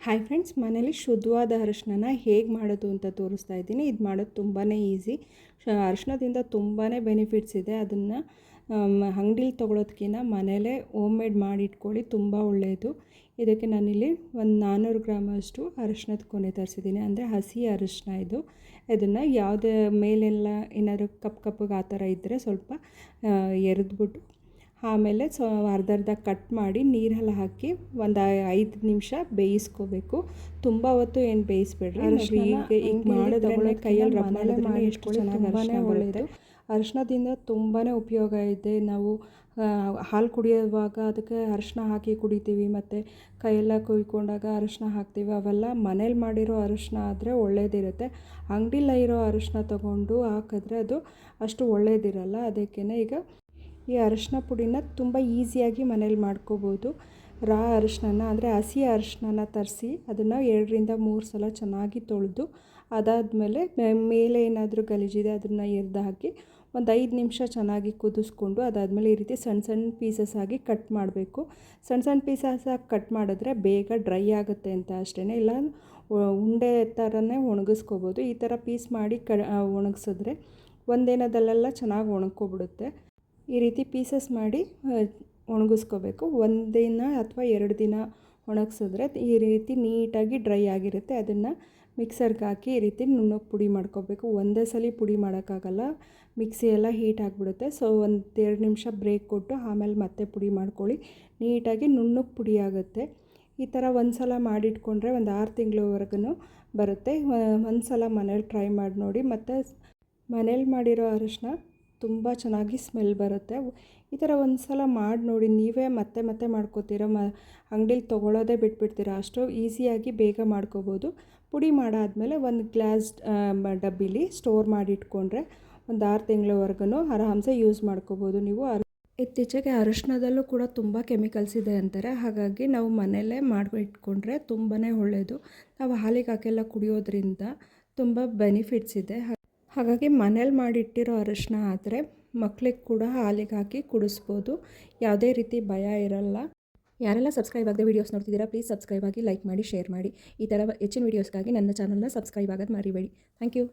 Hi friends, ಮನೇಲಿ ಶುದ್ಧವಾದ ಅರಿಶಿನ ಹೇಗೆ ಮಾಡೋದು ಅಂತ ತೋರಿಸ್ತಾ ಇದ್ದೀನಿ. ಇದು ಮಾಡೋದು ತುಂಬಾ ಈಸಿ. ಅರಿಶಿನದಿಂದ ತುಂಬಾ ಬೆನಿಫಿಟ್ಸ್ ಇದೆ. ಅದನ್ನು ಅಂಗಡಿಲಿ ತೊಗೊಳೋದಕ್ಕಿಂತ ಮನೇಲೇ ಹೋಮ್ ಮೇಡ್ ಮಾಡಿ ಇಟ್ಕೊಳ್ಳಿ, ತುಂಬ ಒಳ್ಳೆಯದು. ಇದಕ್ಕೆ ನಾನಿಲ್ಲಿ ಒಂದು 400 ಗ್ರಾಮಷ್ಟು ಅರಿಶಿನದ ಕೊನೆ ತರಿಸಿದ್ದೀನಿ. ಅಂದರೆ ಹಸಿ ಅರಿಶಿನ ಇದು. ಇದನ್ನು ಯಾವುದೇ ಮೇಲೆಲ್ಲ ಏನಾದರೂ ಕಪ್ಪಗೆ ಆ ಥರ ಇದ್ದರೆ ಸ್ವಲ್ಪ ಎರೆದ್ಬಿಟ್ಟು ಆಮೇಲೆ ಅರ್ಧ ಕಟ್ ಮಾಡಿ ನೀರಲ್ಲಿ ಹಾಕಿ ಒಂದು 5 ನಿಮಿಷ ಬೇಯಿಸ್ಕೋಬೇಕು. ತುಂಬ ಹೊತ್ತು ಏನು ಬೇಯಿಸ್ಬೇಡ್ರಿ. ಈಗ ಮಾಡಿದ್ರೆ ಕೈಯಲ್ಲಿ ರಬ್ ಮಾಡಿದ್ರೆ ಎಷ್ಟು ಚೆನ್ನಾಗಿ ಅರಿಶಿನ ಒಳ್ಳೆಯದು. ಅರಿಶಿನದಿಂದ ತುಂಬಾ ಉಪಯೋಗ ಇದೆ. ನಾವು ಹಾಲು ಕುಡಿಯೋವಾಗ ಅದಕ್ಕೆ ಅರಿಶಿನ ಹಾಕಿ ಕುಡಿತೀವಿ, ಮತ್ತು ಕೈಯೆಲ್ಲ ಕುಯ್ಕೊಂಡಾಗ ಅರಿಶಿನ ಹಾಕ್ತೀವಿ. ಅವೆಲ್ಲ ಮನೇಲಿ ಮಾಡಿರೋ ಅರಿಶಿನ ಆದರೆ ಒಳ್ಳೇದಿರುತ್ತೆ. ಅಂಗಡಿಲ ಇರೋ ಅರಿಶಿನ ತೊಗೊಂಡು ಹಾಕಿದ್ರೆ ಅದು ಅಷ್ಟು ಒಳ್ಳೇದಿರಲ್ಲ. ಅದಕ್ಕೇ ಈಗ ಈ ಅರಿಶಿನ ಪುಡಿನ ತುಂಬ ಈಸಿಯಾಗಿ ಮನೇಲಿ ಮಾಡ್ಕೋಬೋದು. ರಾ ಅರಿಶಿನ ಅಂದರೆ ಹಸಿ ಅರಿಶಿನ ತರಿಸಿ ಅದನ್ನು 2ರಿಂದ 3 ಸಲ ಚೆನ್ನಾಗಿ ತೊಳೆದು, ಅದಾದಮೇಲೆ ಮೇಲೆ ಏನಾದರೂ ಗಲೀಜಿದೆ ಅದನ್ನು ಎರ್ದು ಹಾಕಿ ಒಂದು 5 ನಿಮಿಷ ಚೆನ್ನಾಗಿ ಕುದಿಸ್ಕೊಂಡು, ಅದಾದಮೇಲೆ ಈ ರೀತಿ ಸಣ್ಣ ಸಣ್ಣ ಪೀಸಸ್ ಆಗಿ ಕಟ್ ಮಾಡಬೇಕು. ಸಣ್ಣ ಸಣ್ಣ ಪೀಸಸ್ ಆಗಿ ಕಟ್ ಮಾಡಿದ್ರೆ ಬೇಗ ಡ್ರೈ ಆಗುತ್ತೆ ಅಂತ ಅಷ್ಟೇ. ಇಲ್ಲ ಉಂಡೆ ಥರನೇ ಒಣಗಿಸ್ಕೋಬೋದು. ಈ ಥರ ಪೀಸ್ ಮಾಡಿ ಒಣಗಿಸಿದ್ರೆ ಒಂದಿನದಲ್ಲೆಲ್ಲ ಚೆನ್ನಾಗಿ ಒಣಗ್ಕೊಬಿಡುತ್ತೆ. ಈ ರೀತಿ ಪೀಸಸ್ ಮಾಡಿ ಒಣಗಿಸ್ಕೋಬೇಕು. 1 ದಿನ ಅಥವಾ 2 ದಿನ ಒಣಗಿಸಿದ್ರೆ ಈ ರೀತಿ ನೀಟಾಗಿ ಡ್ರೈ ಆಗಿರುತ್ತೆ. ಅದನ್ನು ಮಿಕ್ಸರ್ಗೆ ಹಾಕಿ ಈ ರೀತಿ ನುಣ್ಣಗೆ ಪುಡಿ ಮಾಡ್ಕೋಬೇಕು. ಒಂದೇ ಸಲ ಪುಡಿ ಮಾಡೋಕ್ಕಾಗಲ್ಲ, ಮಿಕ್ಸಿ ಎಲ್ಲ ಹೀಟ್ ಆಗಿಬಿಡುತ್ತೆ. ಸೊ 1-2 ನಿಮಿಷ ಬ್ರೇಕ್ ಕೊಟ್ಟು ಆಮೇಲೆ ಮತ್ತೆ ಪುಡಿ ಮಾಡ್ಕೊಳ್ಳಿ. ನೀಟಾಗಿ ನುಣ್ಣಗೆ ಪುಡಿ ಆಗುತ್ತೆ. ಈ ಥರ ಒಂದು ಸಲ ಮಾಡಿಟ್ಕೊಂಡ್ರೆ ಒಂದು 6 ತಿಂಗಳವರೆಗೂ ಬರುತ್ತೆ. ಒಂದು ಸಲ ಮನೇಲಿ ಟ್ರೈ ಮಾಡಿ ನೋಡಿ. ಮತ್ತು ಮನೇಲಿ ಮಾಡಿರೋ ಅರಿಶಿನ ತುಂಬ ಚೆನ್ನಾಗಿ ಸ್ಮೆಲ್ ಬರುತ್ತೆ. ಈ ಥರ ಒಂದು ಸಲ ಮಾಡಿ ನೋಡಿ. ನೀವೇ ಮತ್ತೆ ಮತ್ತೆ ಮಾಡ್ಕೋತೀರ, ಅಂಗಡಿಲಿ ತೊಗೊಳ್ಳೋದೇ ಬಿಟ್ಬಿಡ್ತೀರ. ಅಷ್ಟು ಈಸಿಯಾಗಿ ಬೇಗ ಮಾಡ್ಕೋಬೋದು. ಪುಡಿ ಮಾಡಾದಮೇಲೆ ಒಂದು ಗ್ಲಾಸ್ ಡಬ್ಬಿಲಿ ಸ್ಟೋರ್ ಮಾಡಿ ಇಟ್ಕೊಂಡ್ರೆ ಒಂದು 6 ತಿಂಗಳವರೆಗೂ ಆರಾಮ್ಸೆ ಯೂಸ್ ಮಾಡ್ಕೋಬೋದು ನೀವು. ಇತ್ತೀಚೆಗೆ ಅರಿಶಿನದಲ್ಲೂ ಕೂಡ ತುಂಬ ಕೆಮಿಕಲ್ಸ್ ಇದೆ ಅಂತಾರೆ. ಹಾಗಾಗಿ ನಾವು ಮನೆಯಲ್ಲೇ ಮಾಡಿ ಇಟ್ಕೊಂಡ್ರೆ ತುಂಬಾ ಒಳ್ಳೆಯದು. ನಾವು ಹಾಲಿಗೆ ಹಾಕೆಲ್ಲ ಕುಡಿಯೋದ್ರಿಂದ ತುಂಬ ಬೆನಿಫಿಟ್ಸ್ ಇದೆ. ಹಾಗಾಗಿ ಮನೇಲಿ ಮಾಡಿಟ್ಟಿರೋ ಅರಿಶಿನ ಆದರೆ ಮಕ್ಕಳಿಗೆ ಕೂಡ ಹಾಲಿಗೆ ಹಾಕಿ ಕುಡಿಸ್ಬೋದು. ಯಾವುದೇ ರೀತಿ ಭಯ ಇರಲ್ಲ. ಯಾರೆಲ್ಲ ಸಬ್ಸ್ಕ್ರೈಬ್ ಆಗದೆ ವೀಡಿಯೋಸ್ ನೋಡ್ತಿದ್ದೀರಾ, ಪ್ಲೀಸ್ ಸಬ್ಸ್ಕ್ರೈಬ್ ಆಗಿ, ಲೈಕ್ ಮಾಡಿ, ಶೇರ್ ಮಾಡಿ. ಈ ಥರ ಹೆಚ್ಚಿನ ವೀಡಿಯೋಸ್ಗಾಗಿ ನನ್ನ ಚಾನಲ್ನ ಸಬ್ಸ್ಕ್ರೈಬ್ ಆಗೋದು ಮರಿಬೇಡಿ. Thank you.